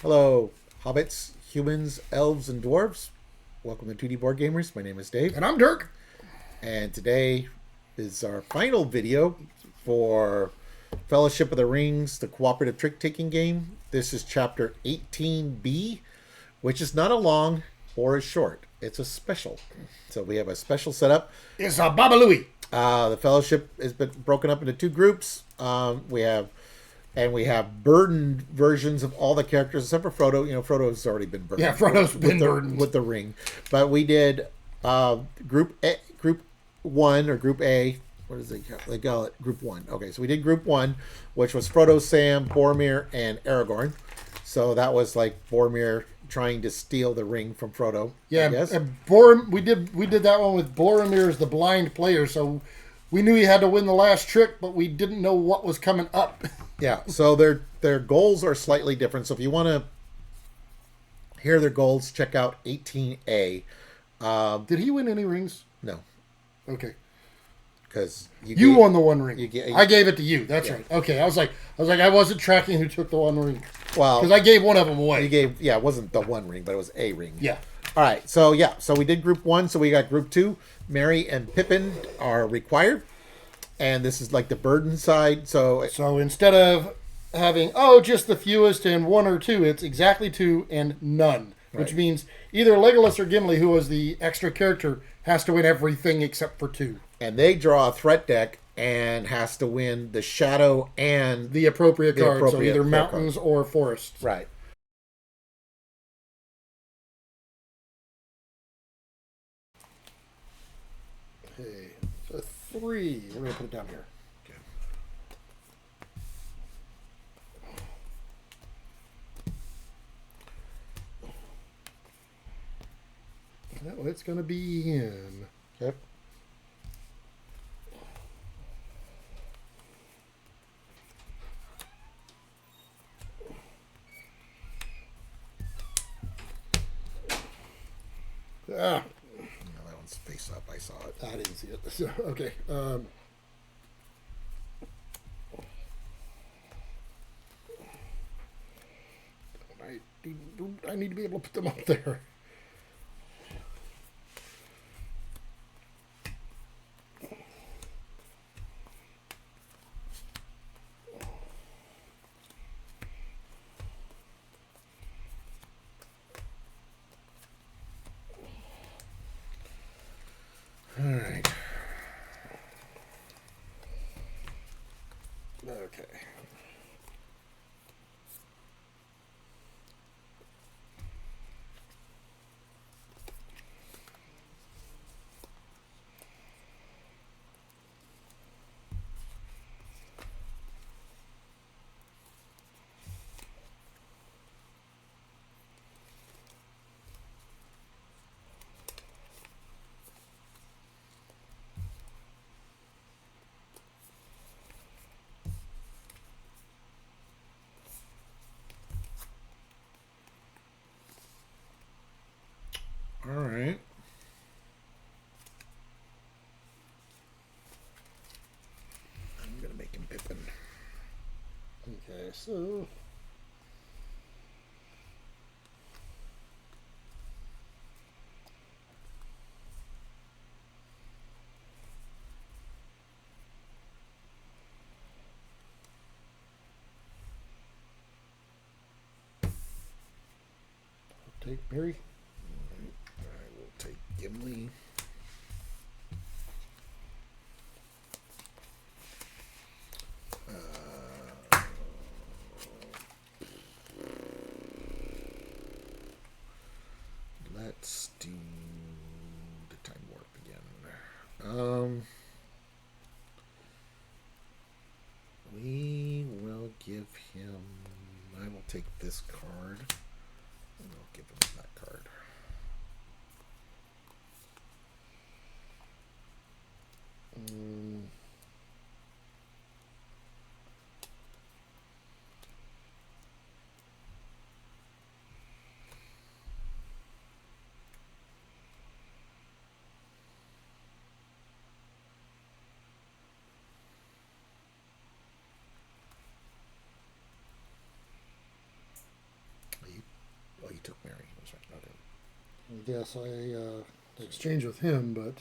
Hello, hobbits, humans, elves, and dwarves. Welcome to 2D Board Gamers. My name is Dave, And I'm Dirk. and today is our final video for Fellowship of the Rings, the cooperative trick-taking game. This is Chapter 18B, which is not a long or a short. It's a special. So we have a special setup. It's a Babalooey. The Fellowship has been broken up into two groups. We have burdened versions of all the characters except for Frodo. You know, Frodo's already been burdened. Yeah, Frodo's been burdened with the ring. But we did group one or group A. What is it? They call it group one. Okay, so we did group one, which was Frodo, Sam, Boromir, and Aragorn. So that was like Boromir trying to steal the ring from Frodo. Yeah, yes. We did that one with Boromir as the blind player, so we knew he had to win the last trick, but we didn't know what was coming up. Yeah, so their goals are slightly different. So if you want to hear their goals, check out 18A. Did he win any rings? No, Okay, because you won the one ring. You I gave it to you. That's right. Okay, I was like, I wasn't tracking who took the one ring. Well, because I gave one of them away. It wasn't the one ring, but it was a ring. Yeah. All right, so we did group one. So we got group two. Merry and Pippin are required, and this is like the burden side. So instead of having just the fewest and one or two, it's exactly two and none, which Right. means either Legolas or Gimli, who was the extra character, has to win everything except for two. and they draw a threat deck and has to win the shadow and The appropriate cards, so appropriate either card. mountains or forests. right. Okay, so three. We're gonna put it down here. Okay. Well, it's gonna be in. Yep. Ah, That one's face up. I saw it. I didn't see it. So, okay. I need to be able to put them up there. All right. Okay. All right. I'm gonna make him Pippin. Okay, so take Mary. I will take Gimli. Let's do the time warp again. We will give him. I will take this card, and I'll give him that card. Yes, I exchanged with him, but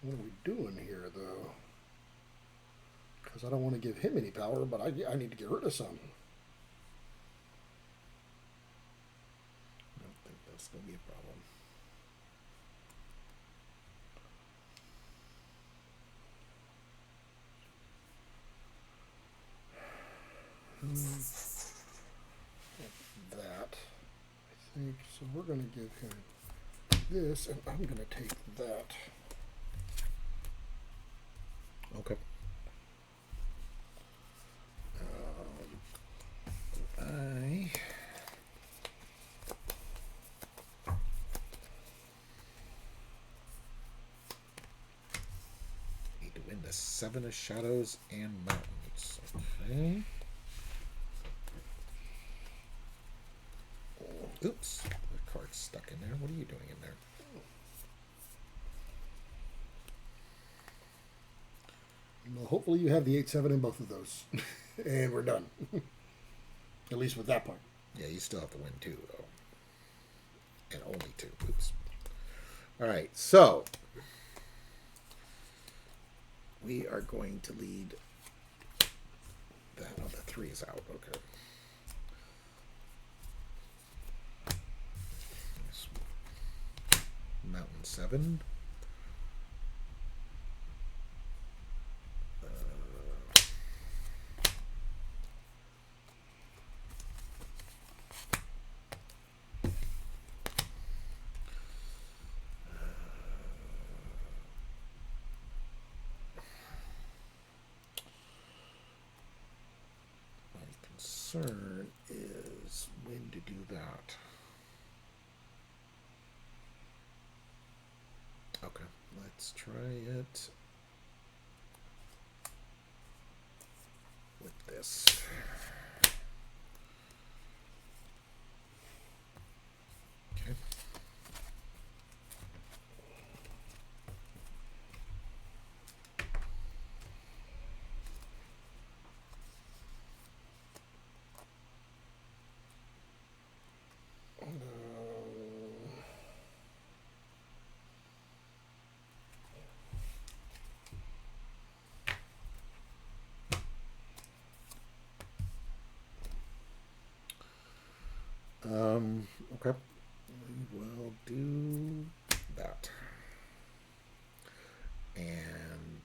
what are we doing here, though? Because I don't want to give him any power, but I need to get rid of some. I don't think that's going to be a problem. That, I think. So we're going to give him this, and I'm going to take that. Okay. I need to win the 7 of Shadows and Mountains. Okay. Oops. The card's stuck in there. What are you doing in there? Well, hopefully you have the 8-7 in both of those. And we're done. At least with that part. Yeah, you still have to win 2, though. And only 2. Oops. All right, so we are going to lead that. Oh, the 3 is out. Okay. Mountain 7. Concern is when to do that. Okay, let's try it with this. Okay. Okay. We will do that. And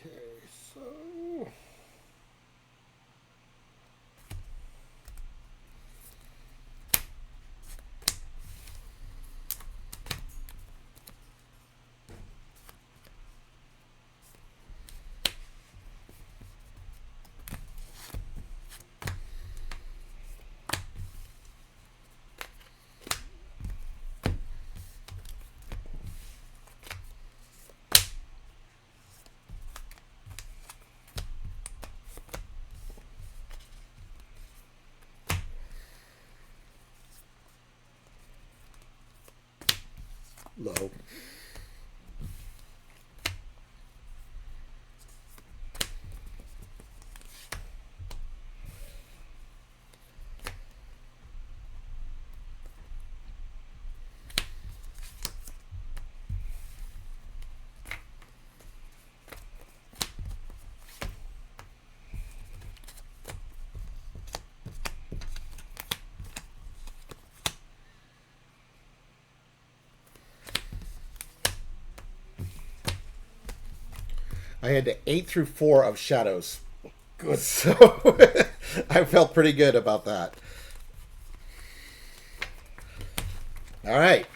Okay, so low. I had the 8 through 4 of Shadows. good. So I felt pretty good about that. All right.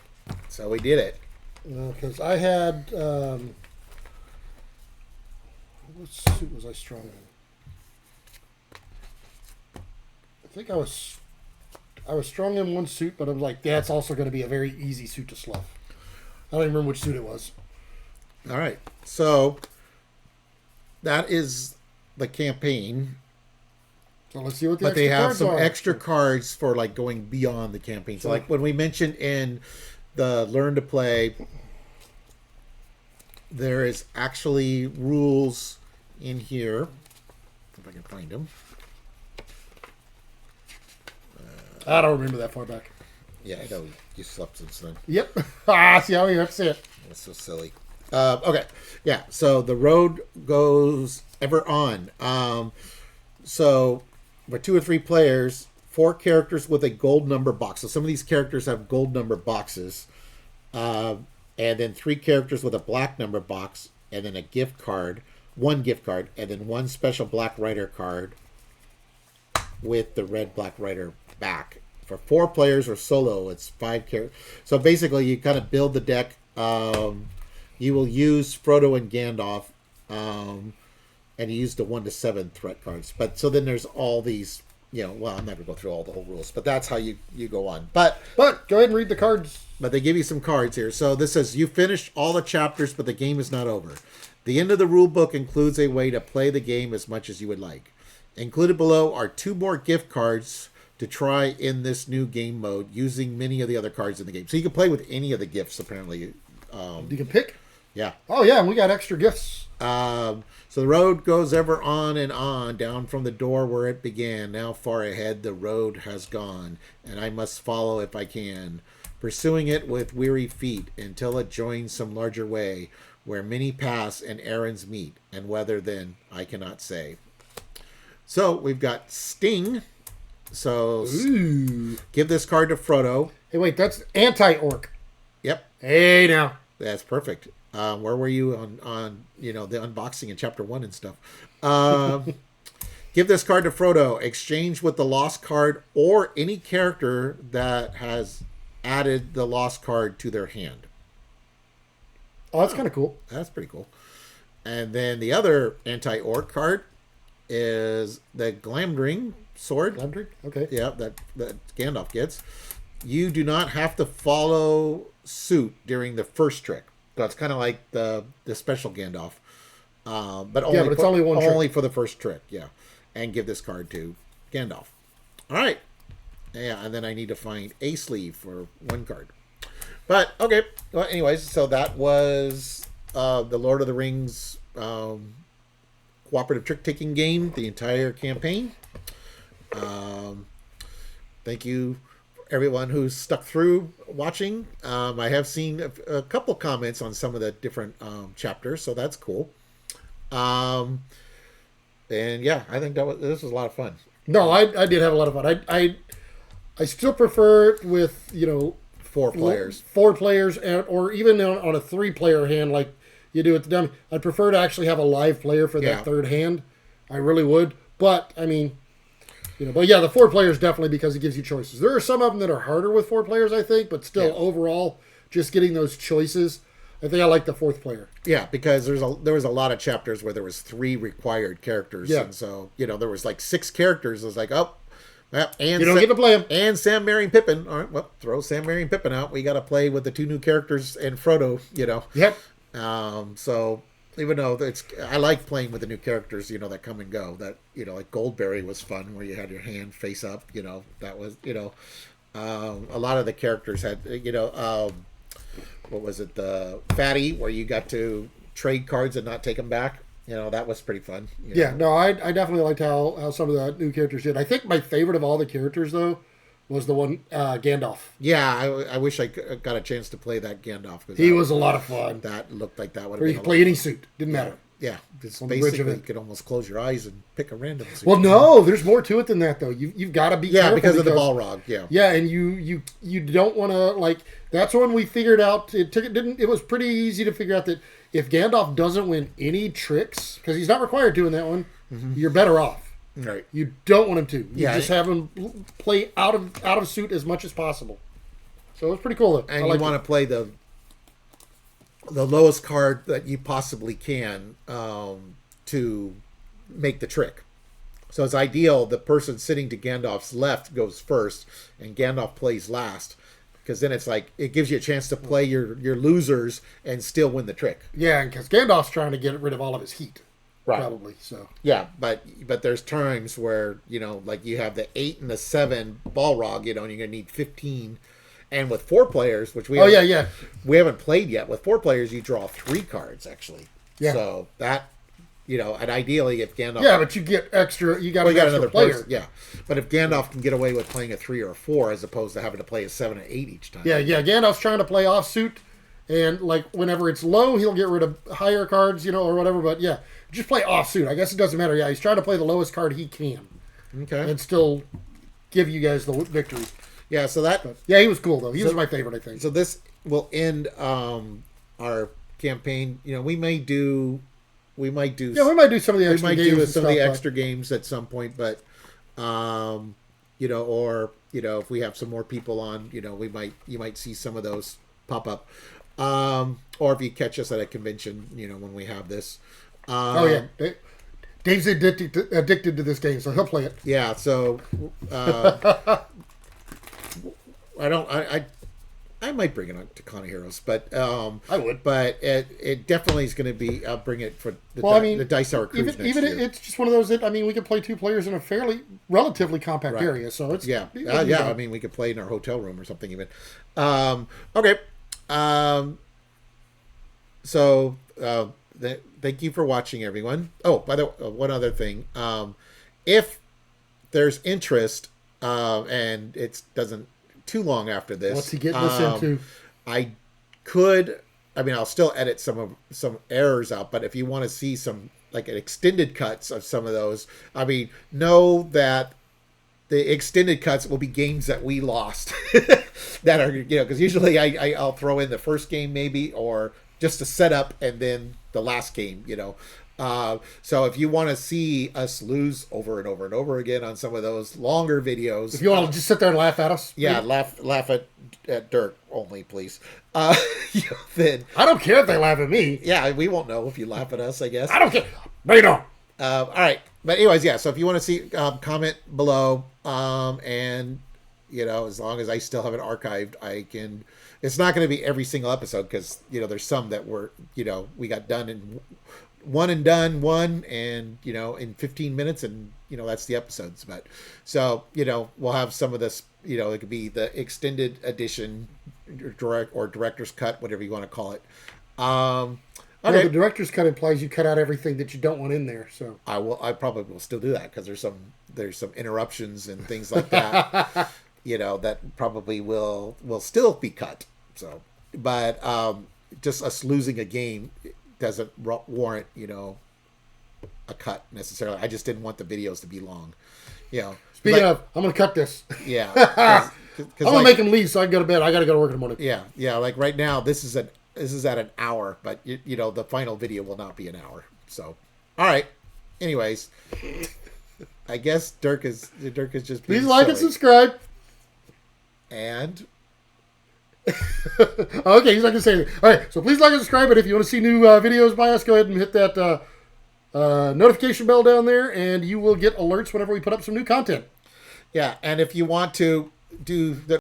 So we did it. Because I had what suit was I strong in? I think I was strong in one suit, but I'm like, that's also going to be a very easy suit to slough. I don't even remember which suit it was. All right. So that is the campaign. So let's see what the But they extra have cards some are. extra cards for like going beyond the campaign. So like when we mentioned in the Learn to Play, there is actually rules in here. If I can find them. I don't remember that far back. Yeah, I know. You slept since then. Yep. See how you have to say it. That's so silly. Okay. Yeah. So the road goes ever on. So for 2 or 3 players, 4 characters with a gold number box. So some of these characters have gold number boxes. And then 3 characters with a black number box. And then a gift card. 1 gift card. And then 1 special Black Rider card with the red Black Rider back. For 4 players or solo, it's 5 characters. So basically, you kind of build the deck. You will use Frodo and Gandalf, and you use the 1 to 7 threat cards. But so then there's all these, well, I'm not going to go through all the whole rules, but that's how you go on. But go ahead and read the cards. But they give you some cards here. So this says, you finished all the chapters, but the game is not over. The end of the rule book includes a way to play the game as much as you would like. Included below are 2 more gift cards to try in this new game mode using many of the other cards in the game. So you can play with any of the gifts, apparently. You can pick? Yeah. Oh, yeah, and we got extra gifts. So the road goes ever on and on, down from the door where it began. Now far ahead the road has gone, and I must follow if I can, pursuing it with weary feet until it joins some larger way, where many pass and errands meet, and whether then I cannot say. So we've got Sting. So give this card to Frodo. Hey, wait, that's anti-orc. Yep. Hey, now. That's perfect. Where were you on the unboxing in chapter 1 and stuff? Give this card to Frodo. Exchange with the lost card or any character that has added the lost card to their hand. Oh, that's kind of cool. That's pretty cool. And then the other anti-orc card is the Glamdring sword. Glamdring? Okay. Yeah, that Gandalf gets. You do not have to follow suit during the first trick. So it's kind of like the special Gandalf. But it's only one trick. Only for the first trick, yeah. And give this card to Gandalf. All right. Yeah, and then I need to find a sleeve for 1 card. But, okay. Well, anyways, so that was the Lord of the Rings cooperative trick-taking game, the entire campaign. Thank you, everyone who's stuck through watching. I have seen a couple comments on some of the different chapters, so that's cool. And yeah, I think this was a lot of fun. No, I did have a lot of fun. I still prefer it with 4 players, 4 players, or even on a 3-player hand like you do at the dummy. I'd prefer to actually have a live player for that third hand. I really would. But I mean, but yeah, the 4 players definitely, because it gives you choices. There are some of them that are harder with 4 players, I think, but still overall, just getting those choices, I think I like the 4th player. Yeah, because there was a lot of chapters where there was 3 required characters, and so there was like 6 characters. It was like, and you don't get to play them. And Sam, Merry, and Pippin. All right, well, throw Sam, Merry, and Pippin out. We got to play with the 2 new characters and Frodo. Yep. So even though I like playing with the new characters, that come and go. That like Goldberry was fun, where you had your hand face up. That was a lot of the characters had what was it, the Fatty, where you got to trade cards and not take them back. That was pretty fun. Yeah, no, I definitely liked how some of the new characters did. I think my favorite of all the characters, though, was the one Gandalf. Yeah, I wish I got a chance to play that Gandalf. He was a lot of fun. That looked like that would have been. Or you could play any suit. Didn't matter. Yeah, just basically you could almost close your eyes and pick a random suit. Well, no, there's more to it than that, though. You've got to be careful because of the Balrog. Yeah, and you don't want to That's when we figured out it was pretty easy to figure out that if Gandalf doesn't win any tricks, because he's not required to in that one, you're better off. Right. You don't want him to. You just have him play out of suit as much as possible. So it's pretty cool. And you want to play the lowest card that you possibly can to make the trick. So it's ideal the person sitting to Gandalf's left goes first and Gandalf plays last, because then it's like it gives you a chance to play your losers and still win the trick. Yeah, because Gandalf's trying to get rid of all of his heat. Right. Probably so. Yeah, but there's times where like you have the 8 and the 7 Balrog, and you're gonna need 15, And with 4 players, which we Oh, haven't, yeah. we haven't played yet, with 4 players, you draw 3 cards, actually. Yeah. So that, and ideally, if Gandalf... Yeah, but you get extra, you got well, an you got extra another player. person, yeah. But if Gandalf can get away with playing a 3 or a 4, as opposed to having to play a 7 or 8 each time. Yeah, Gandalf's trying to play offsuit, and like whenever it's low, he'll get rid of higher cards, or whatever. But yeah, just play offsuit. I guess it doesn't matter. Yeah, he's trying to play the lowest card he can, and still give you guys the victory. Yeah, so that... But, yeah, he was cool, though. He was my favorite, I think. So this will end our campaign. We might do... Yeah, we might do some of the extra games. We might do some of the extra games at some point, but... or if we have some more people on, you might see some of those pop up. Or if you catch us at a convention, when we have this. Oh, yeah. Dave's addicted to this game, so he'll play it. Yeah, so... I might bring it on to Con of Heroes, but I would. But it definitely is going to be. I'll bring it for the Dice Hour Cruise next even year. it's just one of those that we could play 2 players in a relatively compact area, so it's yeah. We could play in our hotel room or something even. Okay. So thank you for watching, everyone. Oh, by the way, one other thing. If there's interest, and it doesn't too long after this. What's he getting us into? I'll still edit some errors out, but if you want to see some like extended cuts of some of those, know that the extended cuts will be games that we lost that are, because usually I'll throw in the first game maybe, or just a setup and then the last game, so if you want to see us lose over and over and over again on some of those longer videos, if you want to just sit there and laugh at us, laugh at Dirk only, please. Then I don't care if they laugh at me. Yeah, we won't know if you laugh at us, I guess. I don't care. Bring it on. All right, but anyways, yeah. So if you want to see, comment below, and as long as I still have it archived, I can. It's not going to be every single episode because there's some that were we got done in one and done and in 15 minutes, and that's the episodes. But so we'll have some of this, it could be the extended edition, director's cut, whatever you want to call it. Okay. The director's cut implies you cut out everything that you don't want in there. So I probably will still do that because there's some interruptions and things like that that probably will still be cut. So but just us losing a game doesn't warrant a cut necessarily. I just didn't want the videos to be long. Speaking of, I'm gonna cut this. Yeah, I'm gonna make him leave so I can go to bed. I gotta go to work in the morning. Yeah. Like right now, this is at an hour, but the final video will not be an hour. So, all right. Anyways, I guess Dirk is just please like and subscribe. And okay, he's not gonna say anything. All right, so please like and subscribe. But if you want to see new videos by us, go ahead and hit that notification bell down there, and you will get alerts whenever we put up some new content. Yeah, and if you want to do the